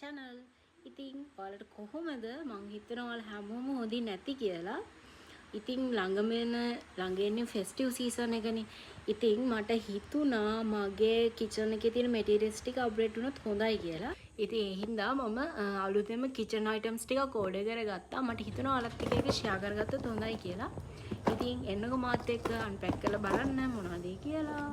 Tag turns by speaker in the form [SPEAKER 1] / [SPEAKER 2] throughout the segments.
[SPEAKER 1] channel. ඉතින් ඔයාලට කොහොමද මං හිතනවා ඔයාලා හැමෝම හොඳින් නැති කියලා. ඉතින් ළඟ එන්නේ ෆෙස්ටිව් සීසන් එකනේ. ඉතින් මට හිතුණා මගේ කිචන් එකේ තියෙන මැටීරියල්ස් ටික අප්ග්‍රේඩ් වුණොත් හොඳයි කියලා. ඉතින් ඒ හින්දා මම අලුතෙන්ම කිචන් අයිටම්ස් ටික ඕඩර් කරගත්තා. මට හිතුණා ඔයාලත් එක්ක ඒක ෂෙයා කරගත්තොත් හොඳයි කියලා. ඉතින් එන්නකෝ මාත් එක්ක අන්පැක් කරලා බලන්න මොනවද කියලා.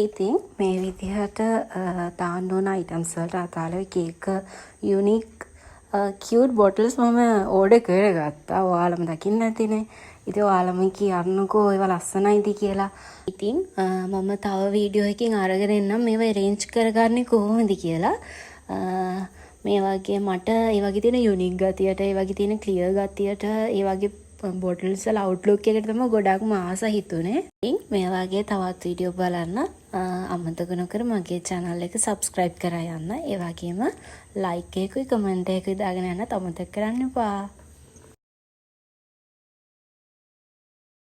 [SPEAKER 1] ඉතින් මේ විදිහට දාන්න ඕන අයිටම්ස් වලට අදාළව කේක් යුනික් කියුට් බොටල්ස් මම ඕඩර් කරගත්තා. ඔයාලම දකින්න ඇතිනේ. ඉතින් ඔයාලම කියන්නකෝ ඒවා ලස්සනයිද කියලා. ඉතින් මම තව වීඩියෝ එකකින් අරගෙන එන්නම් මේවා arrange කරගන්නේ කොහොමද කියලා. මේ වගේ මට ඒ වගේ තියෙන යුනික් ගතියට, ඒ වගේ තියෙන ක්ලියර් ගතියට, ඒ වගේ බොටල්ස් වල අවුට්ලුක් එකට තමයි ගොඩක්ම ආස හිතුනේ. ඉතින් මේ වගේ තවත් වීඩියෝ බලන්න අමතක නොකර මගේ channel එක subscribe කරා යන්න. ඒ වගේම like එකකුයි comment එකකුයි දාගෙන යන්න අමතක කරන්න එපා.